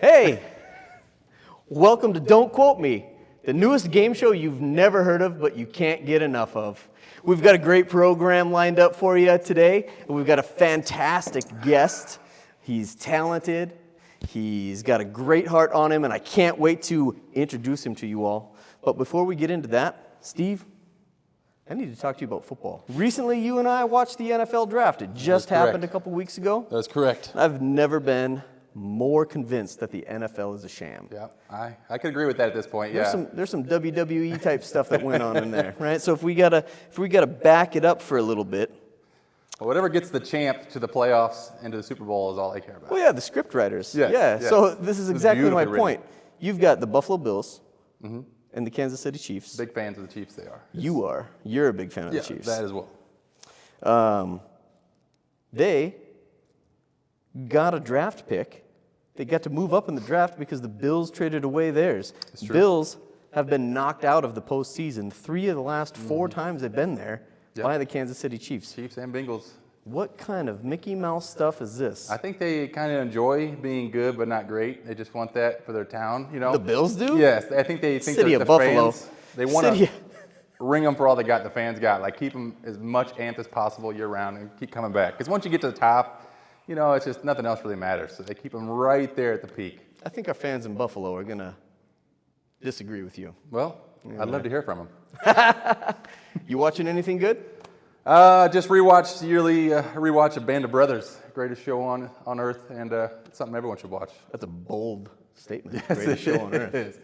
Hey, welcome to Don't Quote Me, the newest game show you've never heard of, but you can't get enough of. We've got a great program lined up for you today, and we've got a fantastic guest. He's talented, he's got a great heart on him, and I can't wait to introduce him to you all. But before we get into that, Steve, I need to talk to you about football. Recently, you and I watched the NFL draft. It just happened a couple weeks ago. That's correct. I've never been more convinced that the NFL is a sham. Yeah, I could agree with that at this point. Yeah, There's some WWE type stuff that went on in there, right? So if we gotta back it up for a little bit. Well, whatever gets the champ to the playoffs and to the Super Bowl is all I care about. Well, yeah, the script writers. Yes, yeah. yes. So this is exactly my beautifully point. You've got the Buffalo Bills and the Kansas City Chiefs. Big fans of the Chiefs, they are. You are. You're a big fan of the Chiefs. That as well. They got a draft pick. They got to move up in the draft because the Bills traded away theirs. Bills have been knocked out of the postseason 3 of the last 4 times they've been there by the Kansas City Chiefs. Chiefs and Bengals. What kind of Mickey Mouse stuff is this? I think they kind of enjoy being good but not great. They just want that for their town, you know. The Bills do? Yes, I think they think City that of the Buffalo. fans, they want to ring them for all the fans got. Like keep them as much amped as possible year round and keep coming back. Because once you get to the top, you know, it's just nothing else really matters. So they keep them right there at the peak. I think our fans in Buffalo are going to disagree with you. Well, I'd love to hear from them. You watching anything good? Just rewatched yearly rewatch of Band of Brothers, greatest show on earth, and it's something everyone should watch. That's a bold statement. Yes, Greatest show on earth. It is.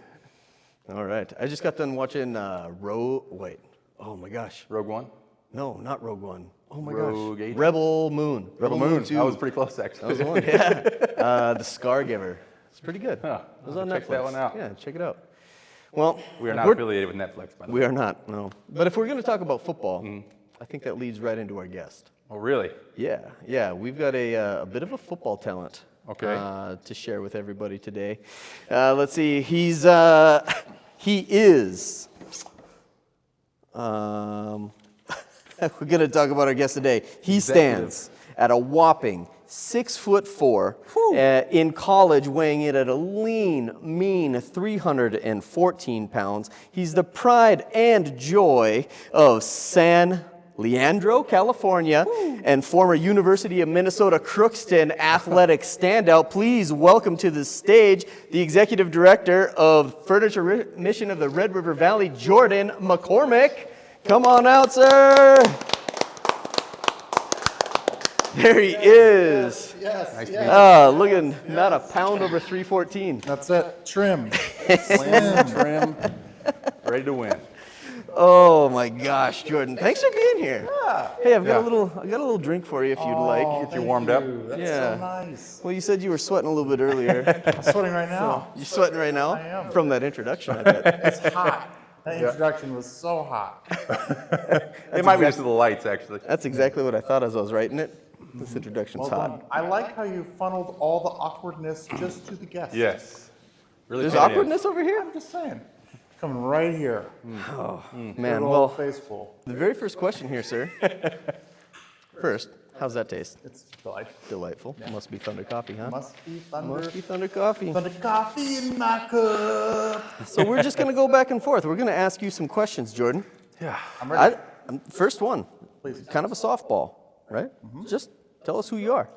All right. I just got done watching oh my gosh. Rogue One? No, not Rogue One. Oh my Rogue gosh. Agent? Rebel Moon. Rebel Moon. 2. That was pretty close, actually. That was the one, yeah. The Scargiver. It's pretty good. Huh. It was on Check Netflix. that one out. Yeah, check it out. Well, We are not affiliated with Netflix, by the way. We are not, no. But if we're going to talk about football, I think that leads right into our guest. Oh, really? Yeah. We've got a bit of a football talent to share with everybody today. Let's see. He is. We're going to talk about our guest today. He stands at a whopping 6'4", in college weighing in at a lean, mean 314 pounds. He's the pride and joy of San Leandro, California, and former University of Minnesota Crookston athletic standout. Please welcome to the stage the executive director of Furniture Mission of the Red River Valley, Jordan McCormick. Come on out, sir. There he is. Yes. Nice Looking not a pound over 314. That's it. Trim. Slim, trim, ready to win. Oh my gosh, Jordan! Thanks for being here. Yeah. Hey, I got a little drink for you if you'd like. Get you warmed up. That's Yeah. so nice. Well, you said you were sweating a little bit earlier. I'm sweating right now. You sweating right now? I am. From that introduction, I bet. It's hot. That introduction was so hot. It might be just the lights, actually. That's exactly what I thought as I was writing it. This introduction's Well hot. done. I like how you funneled all the awkwardness just to the guest. Yes. Really There's fit in. awkwardness over here? I'm just saying. Coming right here. Man, Good well, old faceful. the very first question here, sir. First, how's that taste? It's delightful. Delightful. Must be Thunder Coffee, huh? Must be thunder. Must be Thunder Coffee. Thunder coffee in my cup. So we're just going to go back and forth. We're going to ask you some questions, Jordan. Yeah. I'm ready. First one, Please. kind of a softball, right? Just tell us who you are.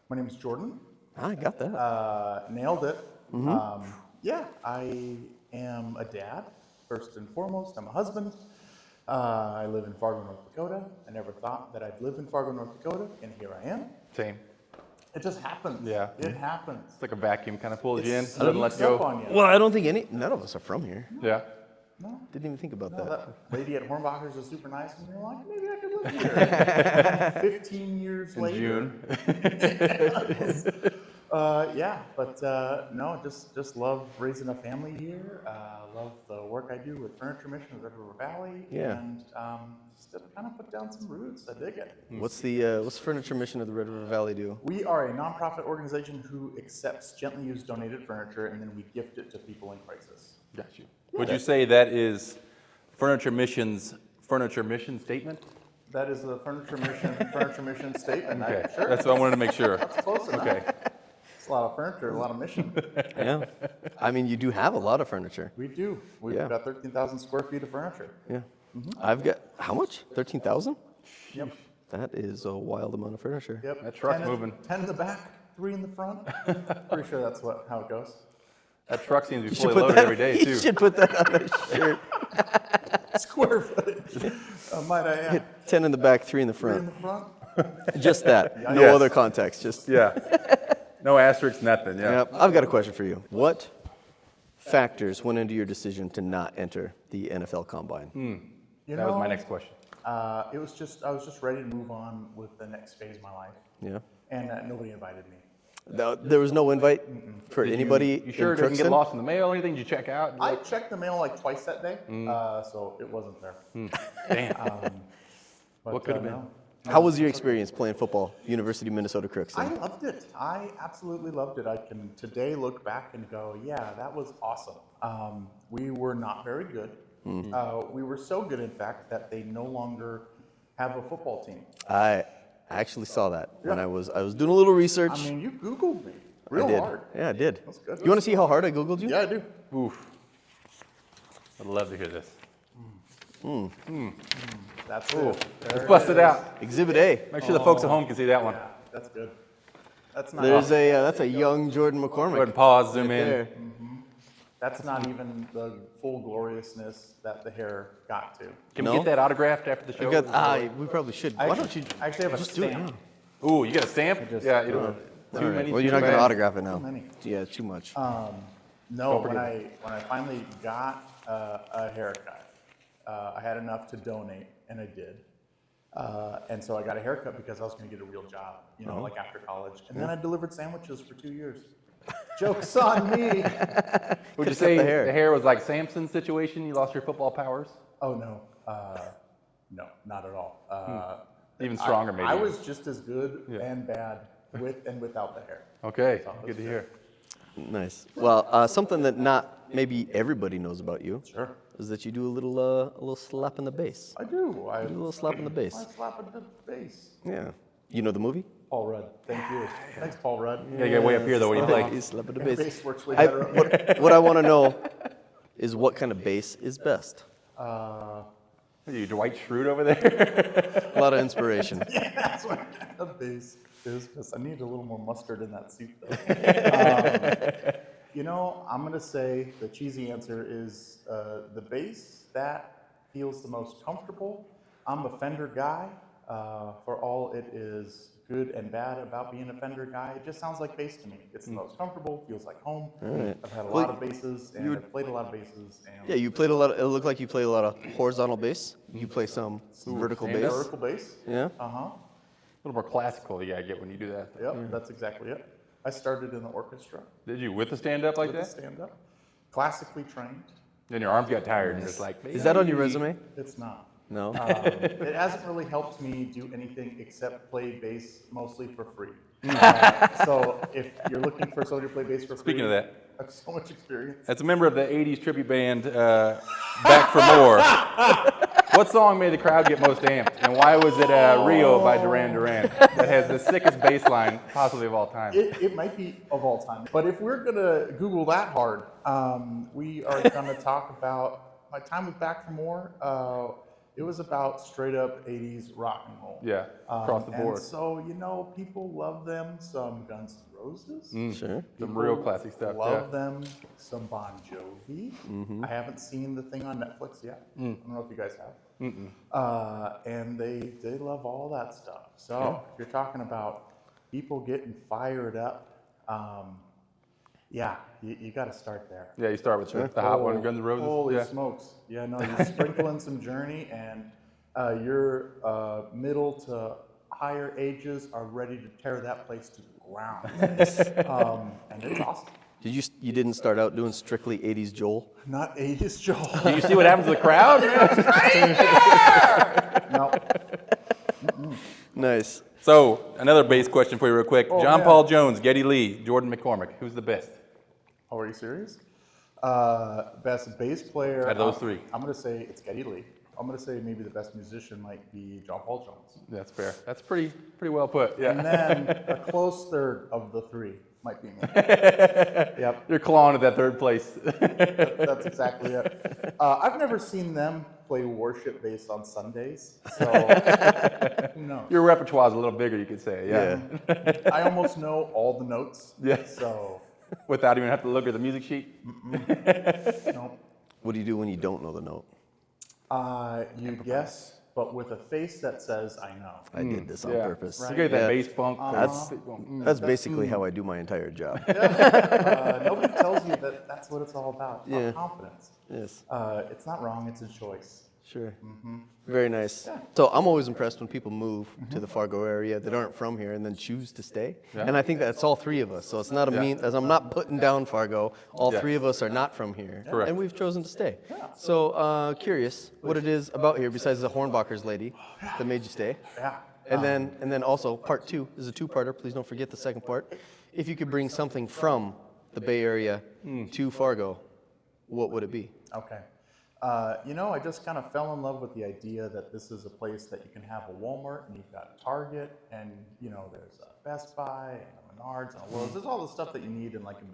My name is Jordan. I got that. Nailed it. Yeah, I am a dad, first and foremost. I'm a husband. I live in Fargo, North Dakota. I never thought that I'd live in Fargo, North Dakota, and here I am. Same. It just happens. Yeah. It happens. It's like a vacuum kind of pulls you in, It doesn't let sneaks up go. on you. Well, I don't think none of us are from here. Yeah. No, Didn't even think about no, that. that lady at Hornbacher's was super nice, and you're like, maybe I could live here. 15 years In later. June. No, just love raising a family here. Love the work I do with Furniture Mission of the Red River Valley. Yeah. And just to kind of put down some roots. I dig it. What's the Furniture Mission of the Red River Valley do? We are a nonprofit organization who accepts gently used donated furniture, and then we gift it to people in crisis. Got you. Would you say that is Furniture Mission's Furniture Mission statement? That is the Furniture Mission statement. Okay. Sure. That's what I wanted to make sure. Close enough. Okay. It's a lot of furniture, a lot of mission. Yeah. I mean, you do have a lot of furniture. We do. We've Yeah. got 13,000 square feet of furniture. Yeah. I've got, how much? 13,000? Yep. That is a wild amount of furniture. Yep. That truck's 10 moving. 10 in the back, 3 in the front. Pretty sure that's how it goes. That truck seems to be You should fully put loaded that- every day, You too. should put that on a shirt. Square footage. Might I add? 10 in the back, 3 in the 3 in front. the front. Just that. No Yes. other context. Just. Yeah. No asterisks, nothing. Yeah. Yep. I've got a question for you. What factors went into your decision to not enter the NFL Combine? You That was my know, next question. I was just ready to move on with the next phase of my life, Yeah. and nobody invited me. There was no invite for anybody You sure in it doesn't get Crookston? lost in the mail or anything? Did you check out? I checked the mail like twice that day, so it wasn't there. Damn. But, What could have been? no. How was your experience playing football, University of Minnesota I Crookston? loved it. I absolutely loved it. I can today look back and go, yeah, that was awesome. We were not very good. We were so good, in fact, that they no longer have a football team. I actually saw that when Yeah. I was doing a little research. I mean, you Googled me I real did. hard. Yeah, I did. That's good. You want to see how hard I Googled you? Yeah, I do. Oof. I'd love to hear this. That's Ooh. it. Let's bust it out. Exhibit A. Make sure the folks at home can see that one. Yeah, that's good. That's not. There's that's a young Jordan Go ahead McCormick. and pause, zoom right in. there. That's not even the full gloriousness that the hair got to. Can No? we get that autographed after the show? I've got, we probably should. Why don't you I actually have a just do it stamp. now? Ooh, you got a stamp? just- Yeah, you know. All Too right. many. Well, too you're not going to bad. autograph it now. many. Yeah, too much. No, forget when I finally got a haircut, I had enough to donate, and I did. And so I got a haircut because I was going to get a real job, like after college. And then I delivered sandwiches for 2 years. Joke's on me. Would you Could've say kept the hair. the hair was like Samson's situation? You lost your football powers? Oh no, no, not at all. Even stronger, maybe. I was just as good Yeah. and bad with and without the hair. Okay, So good to it's hear. Nice. Well, something that not maybe everybody knows about you Sure. is that you do a little slap in the bass. I do. A little slap in the I bass. slap at the bass. Yeah. You know the movie? Paul Rudd. Thank you. Thanks, Paul Rudd. You gotta get way up here though when you play. Slap in the Bass bass. works way I, better up there. what I want to know is what kind of bass is best. Are you Dwight Schrute over there? A lot of inspiration. That's what kind of bass is. Because I need a little more mustard in that soup, though. I'm going to say the cheesy answer is the bass that feels the most comfortable. I'm a Fender guy. For all it is good and bad about being a Fender guy, it just sounds like bass to me. It's the most comfortable, feels like home. right. I've had a Well, lot of basses, and I've played a lot of basses. And Yeah, you played a lot. It looked like you played a lot of horizontal bass. You play some vertical stand bass. up. vertical bass. Yeah. Uh-huh. A little more classical you gotta get when you do that. Yep, that's exactly it. I started in the orchestra Did you with the stand up like with the that? stand-up, classically trained. Then your arms got tired and you're just like, Is that on your resume? It's not. No. It hasn't really helped me do anything except play bass mostly for free. So if you're looking for somebody to play bass for free, Speaking of that, I have so much experience. as a member of the 80s tribute band, Back for More, what song made the crowd get most amped? And why was it Rio by Duran Duran that has the sickest bass line possibly of all time? It might be of all time. But if we're going to Google that hard, we are going to talk about my time with Back for More. It was about straight up 80s rock and roll. Yeah, across the board. And so, people love them some Guns N' Roses. Sure. Some real classic stuff. Love Yeah. them some Bon Jovi. I haven't seen the thing on Netflix yet. I don't know if you guys have. And they love all that stuff. So if you're talking about people getting fired up, you got to start there. Yeah, you start with the hot one, Guns N' Roses. Holy Yeah. smokes. Yeah, no, you sprinkle in some Journey, and your middle to higher ages are ready to tear that place to the ground. And it's awesome. You didn't start out doing strictly 80s Joel? Not 80s Joel. Do you see what happens to the crowd? No. Nice. So, another bass question for you real quick. John yeah. Paul Jones, Geddy Lee, Jordan McCormick. Who's the best? Oh, are you serious? Best bass player. Out of those three. I'm going to say it's Geddy Lee. I'm going to say maybe the best musician might be John Paul Jones. That's fair. That's pretty well put. Yeah. And then a close third of the three might be me. Yep. You're clawing at that third place. That's exactly it. I've never seen them play worship based on Sundays, so who knows? Your repertoire is a little bigger, you could say. Yeah. I almost know all the notes. Yeah. So, Without even having to look at the music sheet. no. What do you do when you don't know the note? You guess, but with a face that says, I know. I did this on purpose. You get that Yeah. bass funk. That's basically how I do my entire job. Nobody tells you that that's what it's all about. It's about confidence. Yes. It's not wrong, it's a choice. Sure. Very nice. So I'm always impressed when people move to the Fargo area that aren't from here and then choose to stay. And I think that's all three of us. So it's not a mean, as I'm not putting down Fargo. All three of us are not from here. Correct. And we've chosen to stay. So curious what it is about here besides the Hornbacher's lady that made you stay. Yeah. And then also part two is a two-parter. Please don't forget the second part. If you could bring something from the Bay Area to Fargo, what would it be? Okay. I just kind of fell in love with the idea that this is a place that you can have a Walmart and you've got Target and, there's a Best Buy and a Menards and a Lowe's. There's all the stuff that you need in like a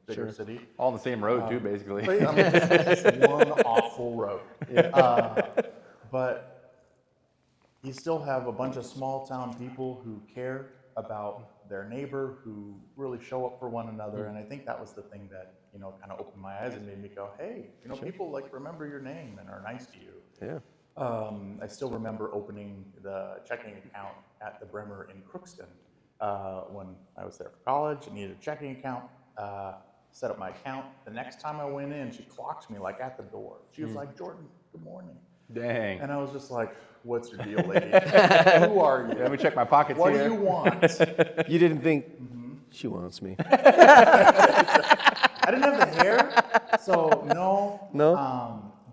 bigger city. All on the same road, too, basically. But, it's just one awful road. But you still have a bunch of small town people who care about their neighbor, who really show up for one another. And I think that was the thing that, kind of opened my eyes and made me go, hey, people remember your name and are nice to you. Yeah. I still remember opening the checking account at the Bremer in Crookston when I was there for college. I needed a checking account, set up my account. The next time I went in, she clocked me at the door. She was like, Jordan, good morning. Dang. And I was just like, what's your deal, lady? Who are you? Let me check my pockets What here. do you want? You didn't think she wants me? I didn't have the hair, so no. No?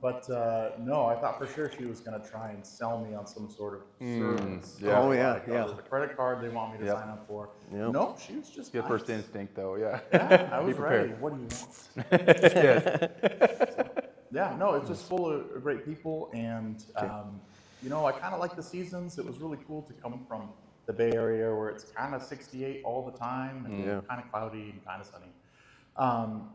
No, I thought for sure she was going to try and sell me on some sort of service. Yeah. Oh, yeah, There's a credit card they want me to sign up for. Yep. No, she was just Good nice. first instinct, though, yeah. Yeah, I was ready. prepared. What do you want? Yeah, no, it's just full of great people, and I kind of like the seasons. It was really cool to come from the Bay Area where it's kind of 68 all the time and kind of cloudy and kind of sunny.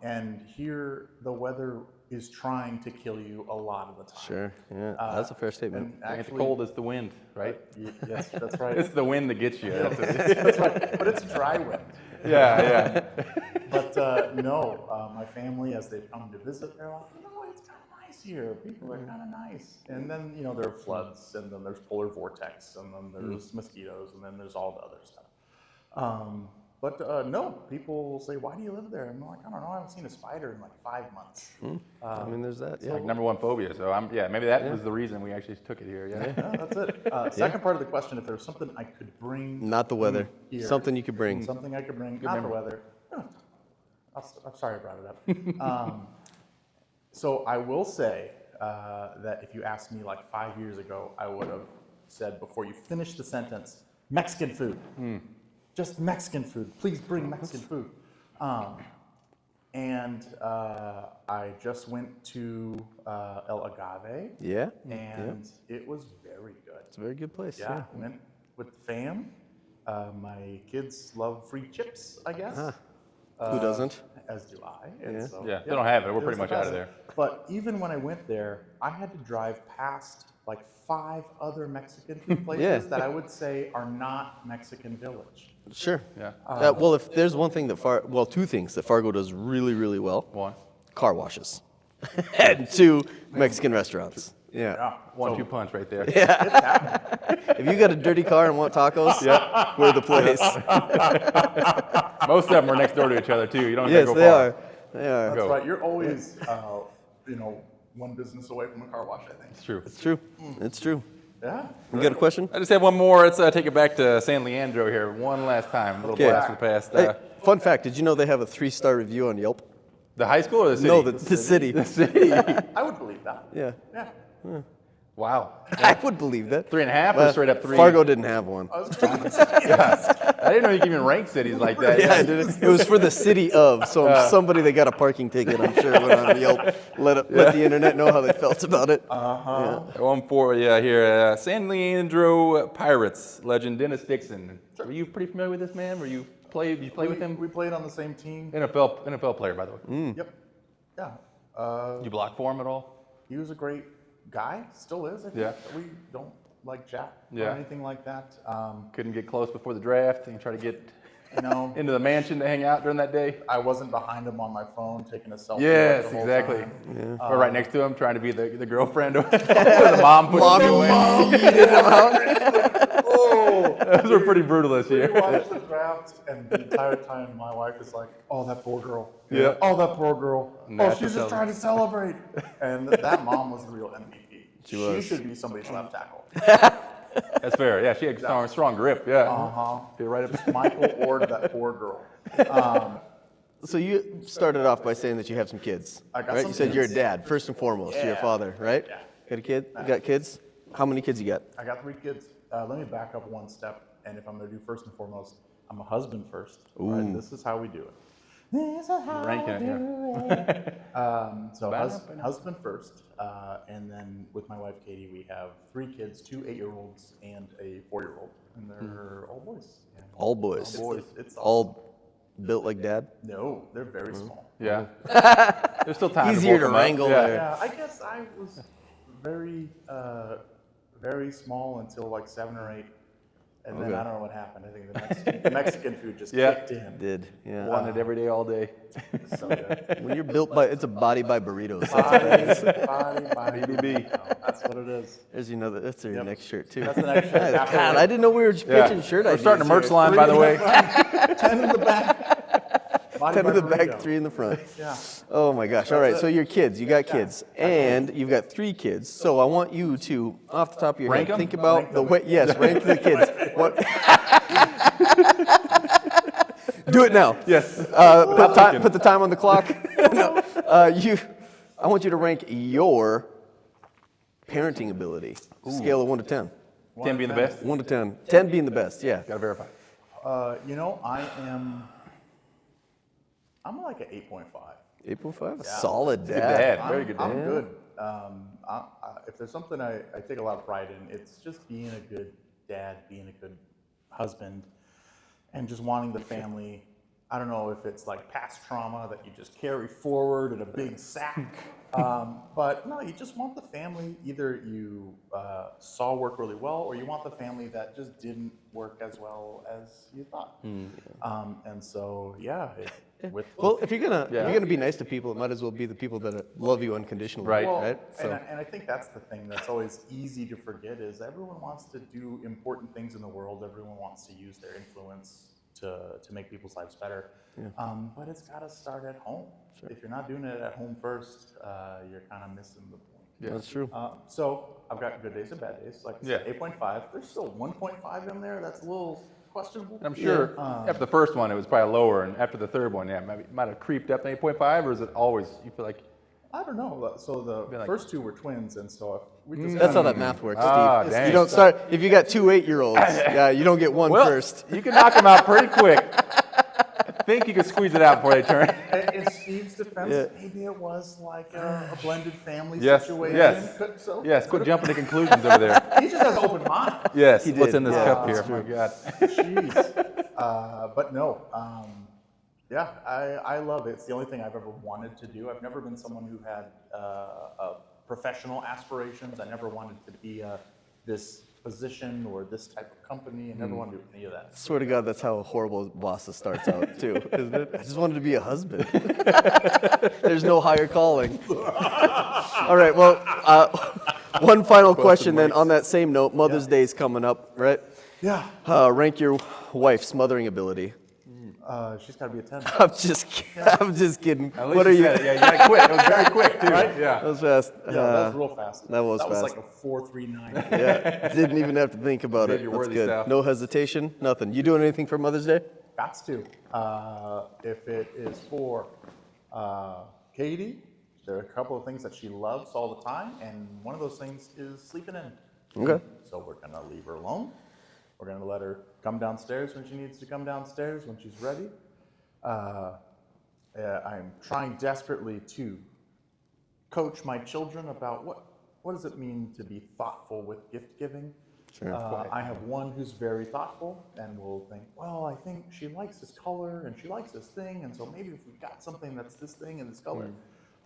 And here the weather is trying to kill you a lot of the time. Sure. Yeah. That's a fair statement. And It's cold as the wind, right? Yes, that's right. It's the wind that gets you. That's what it is. That's right. But it's dry wind. Yeah. But my family, as they've come to visit, they're like, it's kind of nice here. People are kind of nice. And then, there are floods, and then there's polar vortex, and then there's mosquitoes, and then there's all the other stuff. People will say, why do you live there? I'm like, I don't know. I haven't seen a spider in 5 months. There's that. Yeah. Number one phobia. So maybe that was the reason we actually took it here. Yeah. Yeah, that's it. Second part of the question, if there was something I could bring. Not the weather. Here, Something you could bring. Something I could bring. Not the weather. I'm sorry I brought it up. So I will say that if you asked me 5 years ago, I would have said before you finish the sentence, Mexican food. Just Mexican food. Please bring Mexican food. I just went to El Agave. Yeah. And it was very good. It's a very good place. Yeah, went with the fam. My kids love free chips, I guess. Who doesn't? As do I. And Yeah. so, Yeah, they don't have it. We're was pretty much the out of best. there. But even when I went there, I had to drive past 5 other Mexican food places that I would say are not Mexican Village. Sure. Yeah. Well, if there's one thing that two things that Fargo does really, really well: One. car washes, and 2 Mexican restaurants. Yeah. 1-2 punch right there. If you got a dirty car and want tacos, we're the place. Most of them are next door to each other too. You don't have Yes, to go they far. are. They are. That's right. You're always, one business away from a car wash, I think. It's true. It's true. It's true. Yeah. You got a question? I just have one more. Let's take it back to San Leandro here one last time. A little Okay. blast from the past. Hey, fun fact: did you know they have a 3-star review on Yelp? The high school or the city? No, the city. The city. I would believe that. Yeah. Yeah. Wow. I would believe that. 3.5 or straight up 3? Fargo didn't have one. I was trying to say, I didn't know you could even rank cities like that. Yeah, it was for the city of. So somebody that got a parking ticket, I'm sure, went on Yelp, let the internet know how they felt about it. One for here. San Leandro Pirates legend Dennis Dixon. Were you pretty familiar with this man? Did you play with him? we played on the same team. NFL player, by the way. Yep. Yeah. You block for him at all? He was a great guy. Still is. I think. Yeah. We don't like chat Yeah. or anything like that. Couldn't get close before the draft and try to get into the mansion to hang out during that day? I wasn't behind him on my phone taking a selfie. Yes, the whole exactly. time. Or right next to him, trying to be the girlfriend or the mom pushing him away. Oh, Those were pretty brutal this we year. watched the draft, and the entire time my wife is like, "Oh, that poor girl. Yeah. Oh, that poor girl. Not Oh, to she's tell just trying to celebrate." And that mom was the real MVP. She was. She should be somebody's left tackle. That's fair. Yeah, she had strong grip. Yeah. Get right up. Michael Ord, that poor girl. So you started off by saying that you have some kids, I got right? some You said you're a kids. dad, first and foremost. You're a Yeah. father, right? Yeah. Got a kid? You got kids? How many kids you got? I got 3 kids. Let me back up one step, and if I'm going to do first and foremost, I'm a husband first. Right? This is how we do it. This is how Ranking we it, do it. So husband first, and then with my wife Katie, we have 3 kids, 2 8-year-olds and a 4-year-old, and they're all boys. Yeah. All boys. All boys. It's All built like dad? No, they're very small. Yeah. There's still time Easier to to bulk 'em up. wrangle Yeah. there. Yeah, I guess I was very, very small until like 7 or 8, and then Okay. I don't know what happened. I think the Mexican food just Yeah. kicked in. Did, yeah. Want it every day, all day. So good. When you're built by, it's a body by burritos. That's what it is. Body. BBB. No, that's what it is. There's that's your next shirt too. That's the next shirt. God, I didn't know we were just pitching shirt We're ideas starting a merch here. line, by the way. 10 in the back. Body 10 by in the back, burrito. 3 in the front. Yeah. Oh my gosh. All right, so your kids, you got kids, and you've got 3 kids. So I want you to, off the top of your Rank head, 'em? think about the way, yes, rank the kids. What? Do it now. Yes. Put the time on the clock. No. I want you to rank your parenting ability. Scale of 1 to 10. 10 being the best. 1 to 10. 10 being the best, yeah. Gotta verify. I'm like an 8.5. 8.5? Solid Good dad. dad. Very good I'm dad. good. If there's something I take a lot of pride in, it's just being a good dad, being a good husband, and just wanting the family. I don't know if it's like past trauma that you just carry forward in a big sack, but no, you just want the family. Either you saw work really well, or you want the family that just didn't work as well as you thought. And so, yeah. Well, if you're gonna be nice to people, it might as well be the people that love you unconditionally, Right. Well, right? So and I think that's the thing that's always easy to forget is everyone wants to do important things in the world. Everyone wants to use their influence to make people's lives better. But it's got to start at home. If you're not doing it at home first, you're kind of missing the point. Yeah. that's true. So I've got good days and bad days. Like I said, 8.5. There's still 1.5 in there. That's a little questionable. I'm sure after the first one, it was probably lower, and after the third one, maybe it might have creeped up to 8.5, or is it always, you feel like? I don't know. So the first 2 were twins, and so if we just That's how that math works, Ah, Steve. dang. You don't start if you got 2 8-year-olds. Yeah, you don't get one Well, first. you can knock them out pretty quick. I think you can squeeze it out before they turn. In Steve's defense, maybe it was like a blended family Yes, situation. yes. So Yes, quit jumping to conclusions over there. he just has an open mind. Yes, He what's did, in this yeah, cup here? that's Oh my God. Jeez. But no, yeah, I love it. It's the only thing I've ever wanted to do. I've never been someone who had professional aspirations. I never wanted to be this position or this type of company. I never wanted to do any of that. Swear to God, that's how a horrible boss starts out too, isn't it? I just wanted to be a husband. There's no higher calling. All right, well, one final question then. On that same note, Mother's Day is coming up, right? Yeah. Rank your wife's mothering ability. She's got to be a 10. I'm just kidding. At least What are you? said it. Yeah, you got quick. It was very quick too. Right? Yeah. That was fast. Yeah, that was real fast. that was That was fast. like a 4.39. Yeah, didn't even have to think about Did it. your That's worthy good. stuff. No hesitation, nothing. You doing anything for Mother's Day? Got to. If it is for Katie, there are a couple of things that she loves all the time, and one of those things is sleeping in. Okay. So we're gonna leave her alone. We're gonna let her come downstairs when she needs to come downstairs when she's ready. I'm trying desperately to coach my children about what does it mean to be thoughtful with gift giving. Sure. I have one who's very thoughtful and will think, well, I think she likes this color and she likes this thing, and so maybe if we got something that's this thing and this color,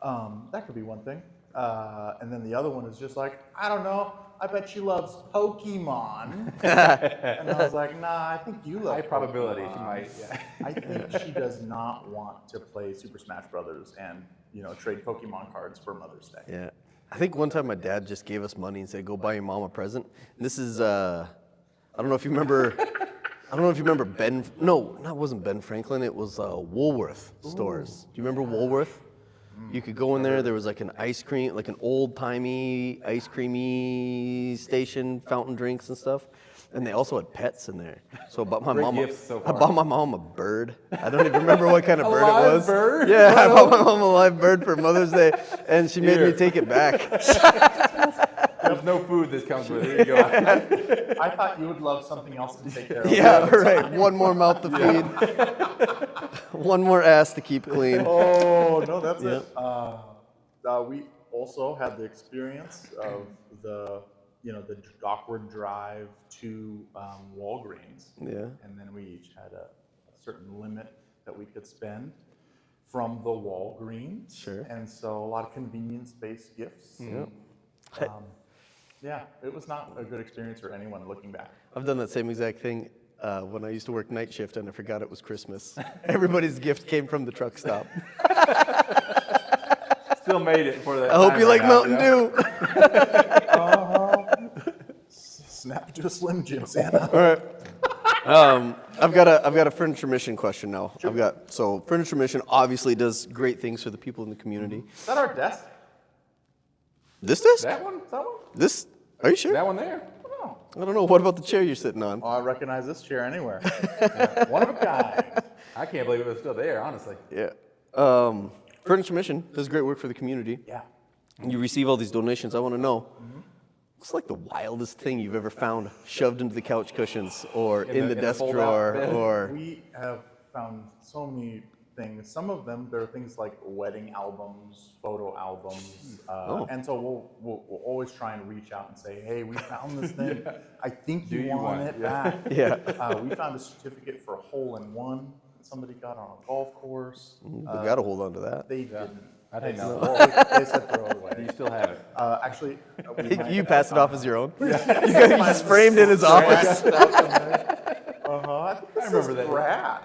that could be one thing. And then the other one is just like, I don't know, I bet she loves Pokemon. And I was like, nah, I think you love High probability Pokemon. she might. Yeah. I think she does not want to play Super Smash Brothers and trade Pokemon cards for Mother's Day. Yeah. I think one time my dad just gave us money and said, go buy your mom a present. And this is, I don't know if you remember, Ben, no, it wasn't Ben Franklin, it was Woolworth stores. Do you remember Woolworth? You could go in there was like an ice cream, like an old-timey ice creamy station, fountain drinks and stuff. And they also had pets in there. So I bought my mom gifts so I far. bought my mom a bird. I don't even remember what kind of bird it live was. bird? Yeah, I bought my mom a live bird for Mother's Day, and she made me take it back. There's no food this comes with. Here you go. I thought you would love something else to take care of. Yeah, right. One more mouth to feed. One more ass to keep clean. Oh, no, that's it. We also had the experience of the awkward drive to Walgreens. Yeah. And then we each had a certain limit that we could spend from the Walgreens. Sure. And so a lot of convenience-based gifts. Yep. Yeah, it was not a good experience for anyone looking back. I've done that same exact thing when I used to work night shift and I forgot it was Christmas. Everybody's gift came from the truck stop. Still made it for that. I hope time you right like now, Mountain know? Dew. Snap to a Slim Jim, Santa. All right. I've got a furniture mission question now. So furniture mission obviously does great things for the people in the community. Is that our desk? This desk? That one? Is that one? This? Are you sure? That one there? Oh, I don't know. What about the chair you're sitting on? I recognize this chair anywhere. One of a kind. I can't believe it was still there, honestly. Yeah. Furniture mission does great work for the community. Yeah. You receive all these donations. I want to know. What's like the wildest thing you've ever found shoved into the couch cushions or in the desk fold-out drawer bed? or? We have found so many things. Some of them, there are things like wedding albums, photo albums. And so we'll always try and reach out and say, hey, we found this thing. I think you want it back. Yeah. We found a certificate for a hole-in-one that somebody got on a golf course. We got to hold on to that. They didn't. I think They no. they said throw it Do away. you still have it? Actually, we might You have pass it off found as your own? it. You just framed in his office? I think this remember is that. Brad,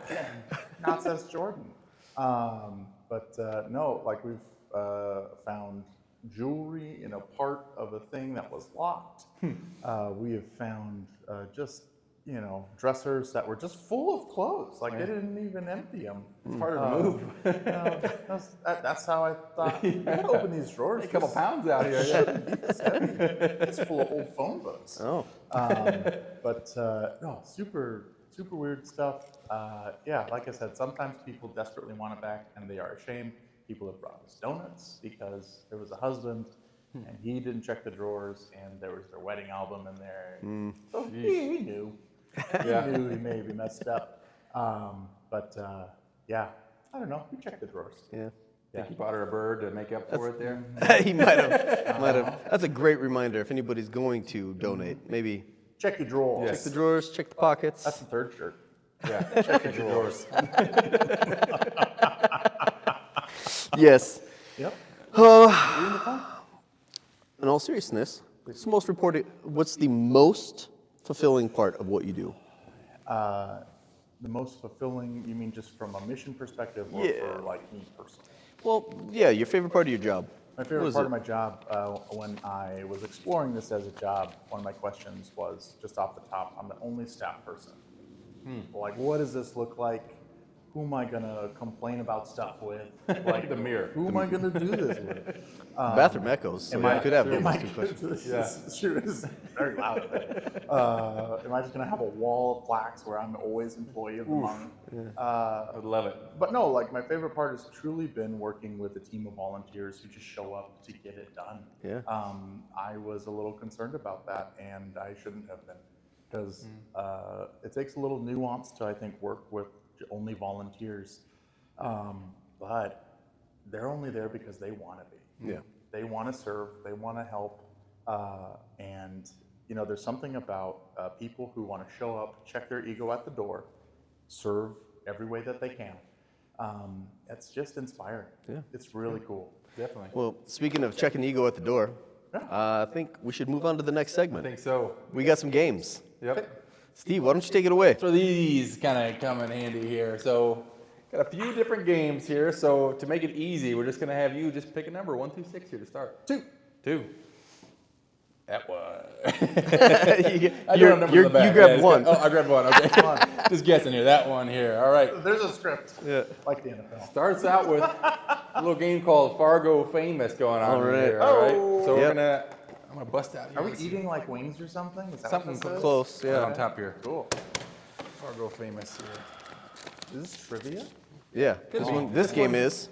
not says Jordan. No, like we've found jewelry in a part of a thing that was locked. We have found dressers that were just full of clothes. Like they didn't even empty them. It's harder to move. That's how I thought. You can open these drawers. A couple pounds out here. Yeah. It's heavy. It's full of old phone books. Oh. No, super weird stuff. Like I said, sometimes people desperately want it back and they are ashamed. People have brought us donuts because there was a husband and he didn't check the drawers and there was their wedding album in there. So he knew. Yeah. He knew he maybe messed up. I don't know. We checked the drawers. Yeah. Think you bought her a bird to make up for it there? He might have. That's a great reminder if anybody's going to donate. Maybe Check your drawers. check the drawers, check the pockets. That's the third shirt. Yeah. Check your drawers. Yes. Yep. In all seriousness, what's the most fulfilling part of what you do? The most fulfilling, you mean just from a mission perspective or Yeah. for like me personally? Well, yeah, your favorite part of your job. My What favorite is part it? of my job, when I was exploring this as a job, one of my questions was just off the top, I'm the only staff person. Like, what does this look like? who am I gonna complain about stuff with? Like The mirror. Who am I gonna do this with? Bathroom echoes, so you could have Am I those two questions. This is very loud. Am I just gonna have a wall of plaques where I'm always employee of the month? I would love it. But no, like my favorite part has truly been working with a team of volunteers who just show up to get it done. Yeah. I was a little concerned about that, and I shouldn't have been, because it takes a little nuance to, I think, work with only volunteers. But they're only there because they want to be. Yeah. They want to serve. They want to help. And you know, there's something about people who want to show up, check their ego at the door, serve every way that they can. It's just inspiring. Yeah. It's really cool. Definitely. Well, speaking of checking ego at the door, I think we should move on to the next I segment. think so. We got some games. Yep. Steve, why don't you take it away? So these kind of come in handy here. So got a few different games here. So to make it easy, we're just going to have you just pick a number, 1 through 6 here to start. 2. That one. I don't remember the back. You grabbed one. I grabbed one. Okay. Just guessing here. That one here. All right. There's a script. Yeah. Like the NFL. Starts out with a little game called Fargo Famous going on All right. here. All right. So Yep. I'm gonna bust out here. Are we eating like wings or something? Is that Something what this is? Close, Right yeah. on top here? Cool. Fargo Famous here. Is this trivia? Yeah. This game is.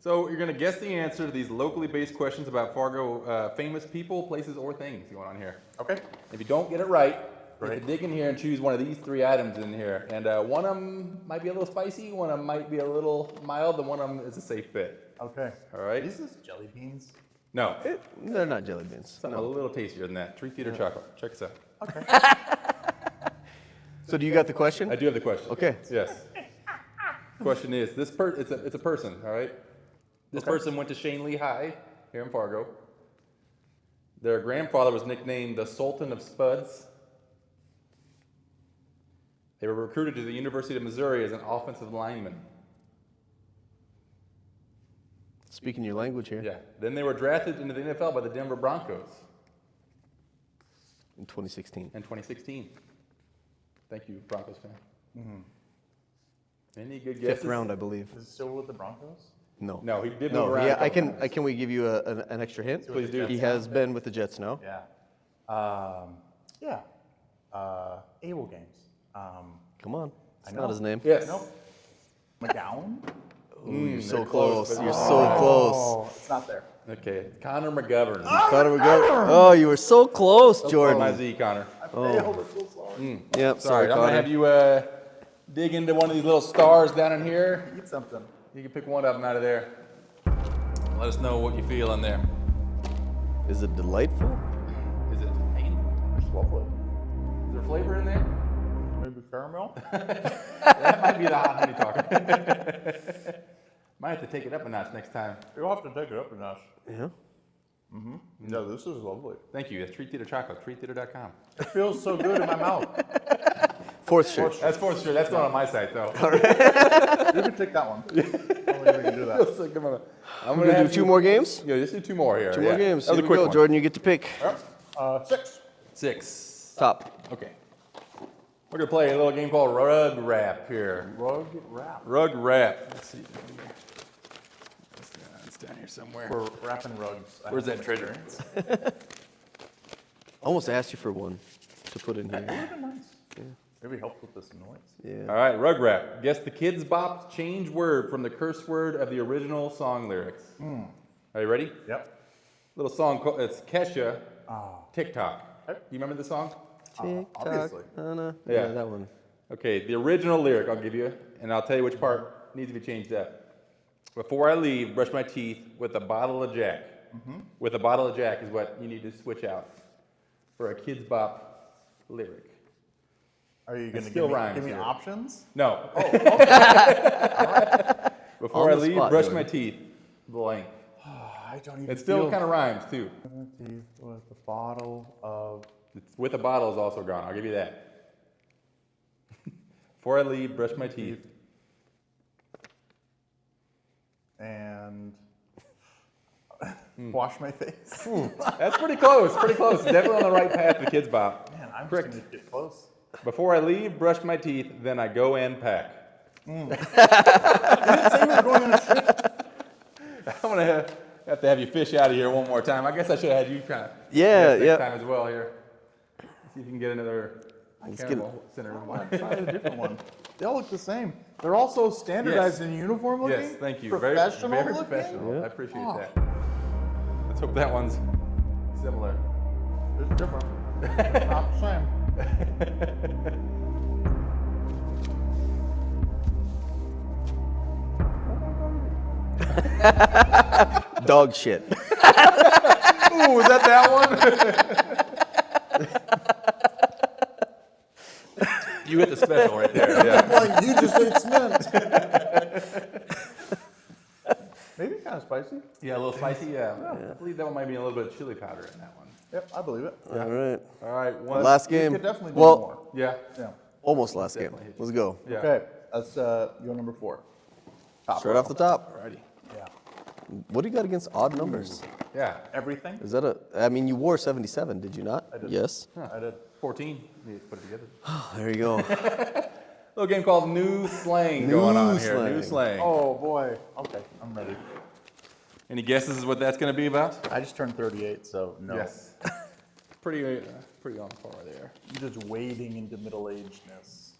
So you're gonna guess the answer to these locally based questions about Fargo famous people, places, or things going on here. Okay. If you don't get it right, you Right. have to dig in here and choose one of these 3 items in here. And one of them might be a little spicy, one of them might be a little mild, and one of them is a safe bet. Okay. All right? Is this jelly beans? No, They're not jelly beans. something a little tastier than that. Treat theater chocolate. Check this out. Okay. So do you got the question? I do have the question. Okay. Yes. Question is, it's a person, all right? This person went to Shane Lee High here in Fargo. Their grandfather was nicknamed the Sultan of Spuds. They were recruited to the University of Missouri as an offensive lineman. Speaking your language here. Yeah. Then they were drafted into the NFL by the Denver Broncos In 2016. in 2016. Thank you, Broncos fan. Any good guesses? 5th round, I believe. Is it still with the Broncos? No. No, he did move No. around. Yeah. a couple times. Can we give you an extra hint? Please do. He has been with the Jets now. Yeah. Yeah. Able Games. Come on. It's I not know. his name. Yes. Nope. McGowan? Ooh, you're so they're close, close. but You're not so right. close. Oh, it's not there. Okay. Connor McGovern. Connor McGovern. Oh, you were so close, My Jordan. Z, Connor. I failed. I'm so sorry. Yep. Sorry, I'm Connor. gonna have you dig into one of these little stars down in here. Eat something. You can pick one of them out of there. Let us know what you feel in there. Is it delightful? Is it painful? It's lovely. Is there flavor in there? Maybe caramel? That might be the hot honey talk. Might have to take it up a notch next time. You'll have to take it up a notch. Yeah. No, this is lovely. Thank you. That's Treat Theater Chocolate. TreatTheater.com. It feels so good in my mouth. 4th shirt. That's for sure. That's not on my site though. You can take that one. Only you can do that. So, come on. We're gonna do 2 more games. Yeah, just do 2 more here. 2 more games. That was Here a we quick go, one. Jordan. You get to pick. 6. 6. Top. Okay. We're gonna play a little game called Rug Rap here. Rug wrap. Rug Rap. Let's see. It's down here somewhere. We're wrapping rugs. I Where's have that some treasure? experience. Almost asked you for one to put in here. Nice. Maybe help with this noise. Yeah. All right, Rug Rap. Guess the Kids Bop's change word from the curse word of the original song lyrics. Are you ready? Yep. Little song called, it's Kesha, Ah. TikTok. Okay. You remember the song? Obviously. Yeah, Yeah. that one. Okay, the original lyric I'll give you, and I'll tell you which part needs to be changed up. Before I leave, brush my teeth with a bottle of Jack. With a bottle of Jack is what you need to switch out for a Kids Bop lyric. Are you going to still give me, rhymes give me here. options? No. Oh, okay. Before I On the leave, spot, brush Jordan. my teeth. Blank. I don't even It still feel kind of rhymes too. teeth with a bottle of... It's with a bottle is also gone. I'll give you that. Before I leave, brush my teeth. and wash my face. That's pretty close. Pretty close. Definitely on the right path to Kids Bop. Man, I'm Correct. just going to get close. Before I leave, brush my teeth, then I go and pack. You didn't say we were going on a trip. I'm gonna have to have you fish out of here one more time. I guess I should have had you kind of next time as well here. See if you can get another cannibal center. Try a different one. They all look the same. They're also standardized in uniform looking. Yes, thank you. Professional very looking. professional. Yeah. I appreciate that. Let's hope that one's similar. It's different. It's not the same. Dog shit. Ooh, was that one? You hit the special right there. Yeah. Like you just ate cement. Maybe kind of spicy. Yeah, a little spicy. Yeah. I believe that one might be a little bit of chili powder in that one. Yep, I believe it. All right. All right. One. Last You game. could definitely do Well, more. Yeah. Yeah. almost last game. Definitely. Let's go. Yeah. Okay, let's go number 4. Top Start row. off the top. Alrighty. Yeah. What do you got against odd numbers? Yeah. Everything. Is that I mean, you wore 77, did you not? I did. Yes. I did. 14. We need to put it together. There you go. Little game called New Slang going on here. New Slang. Oh boy. Okay, I'm ready. Any guesses what that's going to be about? I just turned 38, so no. Yes. pretty on par there. You're just wading into middle-agedness,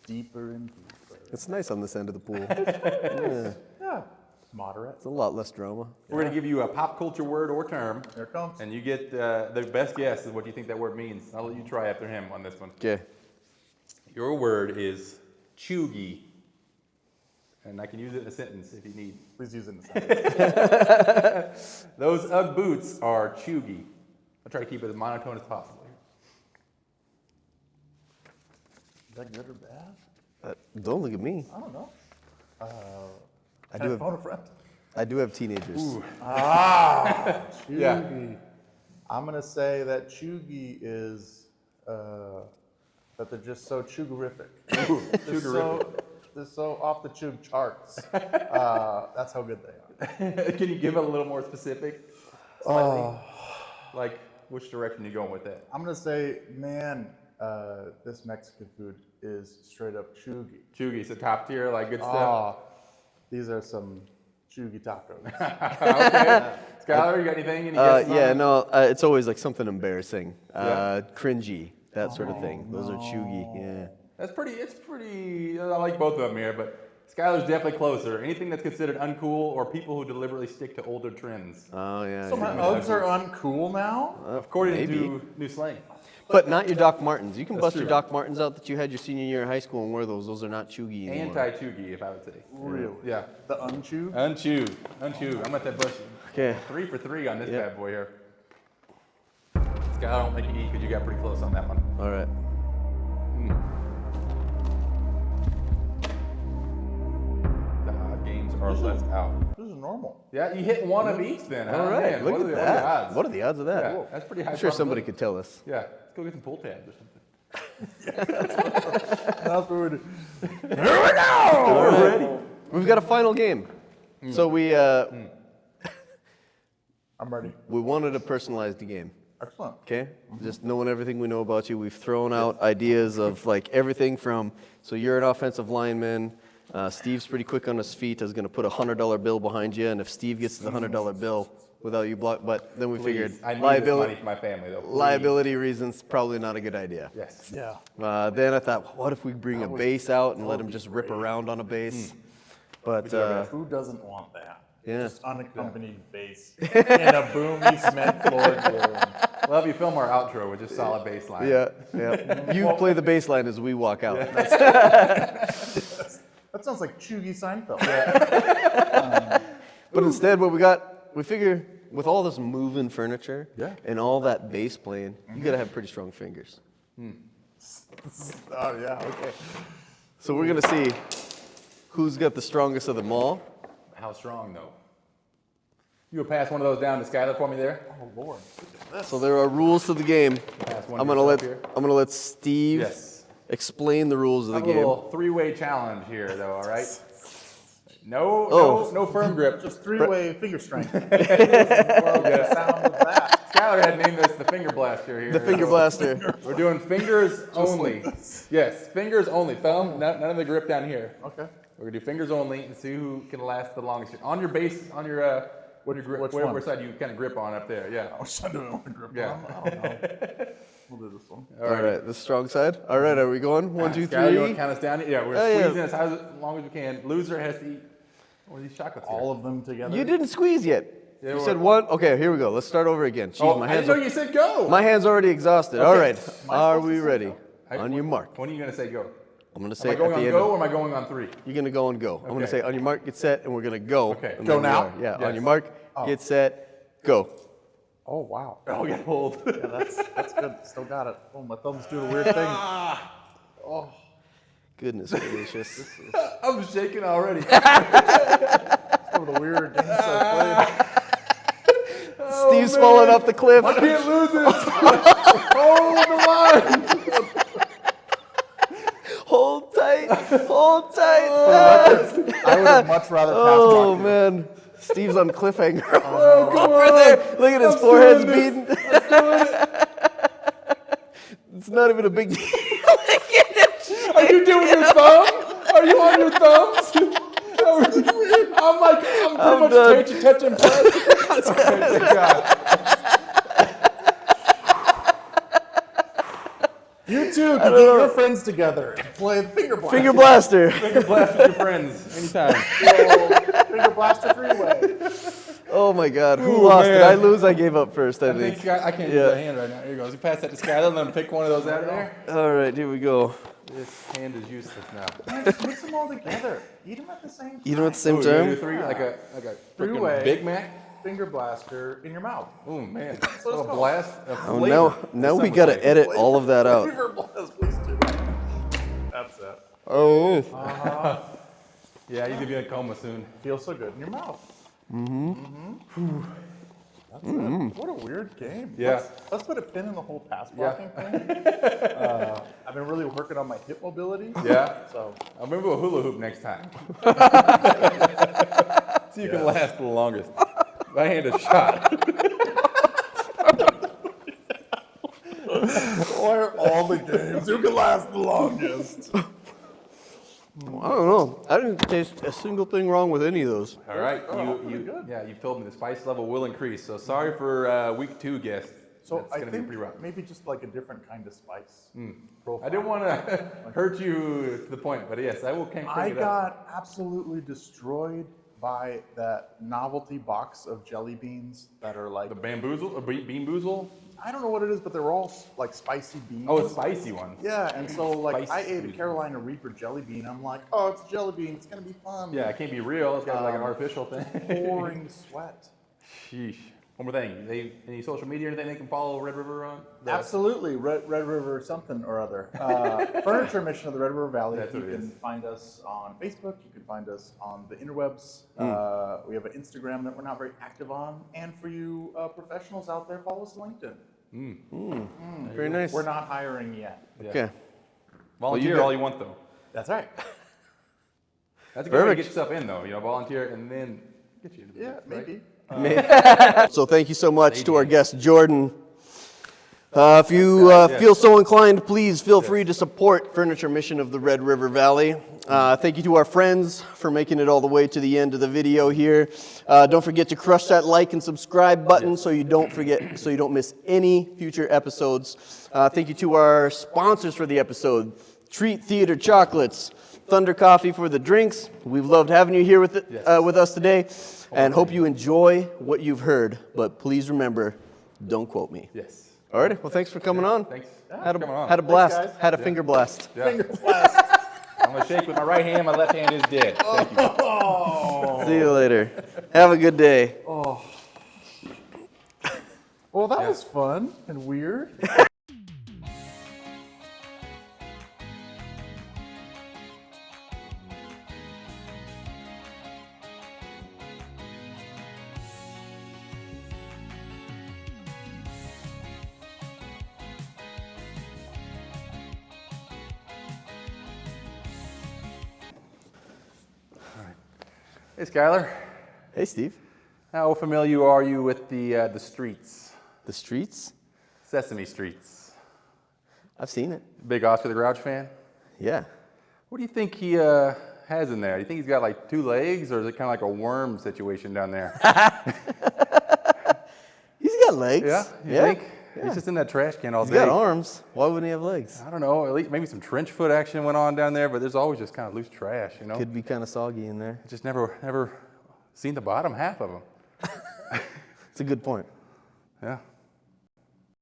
deeper and deeper. It's nice on this end of the pool. Yeah. Yeah, moderate. It's a lot less drama. We're going to give you a pop culture word or term, Here it comes. and you get the best guess is what you think that word means. I'll let you try after him on this one. Okay. Your word is chuggy, and I can use it in a sentence if you need. Please use it in the sentence. Those Ugg boots are chuggy. I'll try to keep it as monotone as possible. Is that good or bad? Don't look at me. I don't know. I Can do I have phone a friend? I do have teenagers. Ah, chuggy. Yeah. I'm gonna say that chuggy is that they're just so chugarific. They're so off the chug charts. That's how good they are. Can you give it a little more specific? Slightly? Like, which direction are you going with that? I'm gonna say, man, this Mexican food is straight up chuggy. Chuggy, so top tier, like good stuff. Ah, these are some chuggy tacos. Okay. Skyler, you got anything? Any guesses on Yeah, it? no, it's always like something embarrassing, Yeah. cringy, that sort of thing. Those are chuggy. Yeah. It's pretty, I like both of them here, but Skyler's definitely closer. Anything that's considered uncool or people who deliberately stick to older trends, Oh yeah. So my Uggs are uncool now? according maybe. to New Slang. But not your Doc Martens. You can bust true. your Doc Martens out that you had your senior year in high school and wear those. Those are not chuggy anymore. Anti-chuggy, if I would say. Really? Yeah. The unchew? Unchew. I'm at that bush. Okay. 3 for 3 on this Yeah. bad boy here. Skyler, I don't make you eat because you got pretty close on that one. All right. The odd games are left out. This is normal. Yeah, you hit one of each then. All huh? right. Man, Look what at are the that. odds? What are the odds of that? Yeah, that's pretty high. I'm sure somebody probability. could tell us. Yeah, let's go get some pull tabs or something. That's what we do. All right. We've got a final game. So we I'm ready. wanted a personalized game. Excellent. Okay? Just knowing everything we know about you. We've thrown out ideas of like everything from, so you're an offensive lineman. Steve's pretty quick on his feet. Is going to put a $100 bill behind you, and if Steve gets the $100 bill without you block, but then we figured Please, I need this money liability, for my family though. Please. liability reasons probably not a good idea. Yes. Yeah. Then I thought, what if we bring a bass out and let him just rip around on a bass? But Who doesn't want that? yeah. Just unaccompanied bass in a boomy cement floored room. We'll have you film our outro with just solid bass line. Yeah. You play the bass line as we walk out. That sounds like Chuggy Seinfeld. But instead, what we figure with all this moving furniture Yeah. and all that bass playing, you gotta have pretty strong fingers. Oh yeah, okay. So we're gonna see who's got the strongest of them all. How strong though? You would pass one of those down to Skyler for me there? Oh Lord. So there are rules to the game. Pass one I'm to gonna yourself let here. I'm gonna let Steve Yes. explain the rules of the A game. little three-way challenge here though, all right? No, Oh. no firm grip. Just three-way finger strength. Well, the sound of that. Skyler had named this the finger blaster here. The finger blaster. We're doing fingers only. like this. Yes, fingers only. Thumb, none of the grip down here. Okay. We're gonna do fingers only and see who can last the longest. On your base, on your grip, Which whatever one? side you kind of grip on up there. Yeah. I was trying to do a grip Yeah. on. I don't know. We'll do this one. All right, the strong side. All right, are we going? 1, 2, Skyler, you want 3. to count us down? Yeah, we're Oh, yeah. squeezing as long as we can. Loser has to eat one of these chocolates. All of them together. You didn't squeeze yet. Yeah, You we're- said 1. Okay, here we go. Let's start over again. Jeez, Oh, my I hands didn't know you said go. My hand's already exhausted. All right, Am I are supposed we to say ready? Hey, On your mark. When are you gonna say go? I'm gonna Am say I at going the on end. go or am I going on 3? You're gonna go and go. I'm gonna Okay. say on your mark, get set, and we're gonna go. Okay. And Go then we now? are. Yeah, on Yes. your mark, get set, go. Oh, wow. Oh, yeah, hold. Yeah, that's good. Still got it. Oh, my thumb's doing a weird thing. Oh, Goodness gracious. I'm shaking already. some of the weird games I've played. Steve's falling off the cliff. I can't lose this. Hold the line. Hold tight, hold tight. I would have much rather passed Oh walk. man, Steve's on cliffhanger. Oh, go over there. Look at his forehead's beating. It's not even a big deal. Are you doing your thumb? Are you on your thumbs? I'm pretty much done. touching press. Okay, thank God. You two can get your friends together and play finger blast. Finger blaster. Finger blast with your friends anytime. Finger blaster three-way. Oh my God, who Ooh, lost? man. Did I lose? I gave up first, I I think think. I can't use Yeah. that hand right now. Here you go. So pass that to Skyler and let him pick one of those out of there. All right, here we go. This hand is useless now. Man, just mix them all together. Eat them at the same time. Eat them at the same Ooh, you're gonna do time? 3 like a Three-way. freaking Big Mac. Finger blaster in your mouth. Oh man, let's a go. blast of Oh, flavor. now we Some gotta would say. edit all of that out. Finger blast, please do. That's it. Oh. Yeah, you're gonna be in a coma soon. Feels so good in your mouth. That's it. What a weird game. Yeah. Let's put a pin in the whole pass blocking thing. I've been really working on my hip mobility. Yeah. So I'll remember a hula hoop next time. So you can last the longest. My hand is shot. why are all the games who can last the longest? I don't know. I didn't taste a single thing wrong with any of those. All right. pretty good. Yeah, you've told me the spice level will increase. So sorry for week 2 guest. So That's I gonna be think pretty rough. maybe just like a different kind of spice. Profile. I didn't want to hurt you to the point, but yes, I will crank I it up. got absolutely destroyed by that novelty box of jelly beans that are like, The bamboozle or bean boozle. I don't know what it is, but they're all like spicy beans. Oh, a spicy one. Yeah, and so like I ate a Spicy. Carolina Reaper jelly bean. I'm like, oh, it's a jelly bean. It's gonna be fun. Yeah, it can't be real. It's got to be like an artificial thing. Pouring sweat. Sheesh. One more thing. Any social media or anything they can follow Red River on? Absolutely, Red River something or other. Furniture Mission of the Red River Valley. That's You what it can is. find us on Facebook. You can find us on the interwebs. We have an Instagram that we're not very active on. And for you professionals out there, follow us on LinkedIn. Very nice. We're not hiring yet. Okay. Volunteer got- all you want, though. That's right. That's a good way to Perfect. get yourself in, though. Volunteer and then get you into the Yeah, mix, right? maybe. So thank you so much to our guest, Jordan. If you feel so inclined, please feel free to support Furniture Mission of the Red River Valley. Thank you to our friends for making it all the way to the end of the video here. Don't forget to crush that like and subscribe button so you don't miss any future episodes. Thank you to our sponsors for the episode, Treat Theater Chocolates, Thunder Coffee for the drinks. We've loved having you here with us today, and hope you enjoy what you've heard. But please remember, don't quote me. Yes. All right. Well, thanks for coming on. Thanks. Had for coming on. a blast. Thanks, guys. Had a finger blast. Yeah. Finger blast. I'm going to shake with my right hand. My left hand is dead. Thank you. See you later. Have a good day. Well, that was fun and weird. Hey, Skyler. Hey, Steve. How familiar are you with the streets? The streets? Sesame Streets. I've seen it. Big Oscar the Grouch fan? Yeah. What do you think he has in there? You think he's got like 2 legs, or is it kind of like a worm situation down there? He's got legs. Yeah? You think? He's just in that trash can all He's day. got arms. Why wouldn't he have legs? I don't know. At least maybe some trench foot action went on down there, but there's always just kind of loose trash, you know? Could be kind of soggy in there. Just never seen the bottom half of them. It's a good point. Yeah.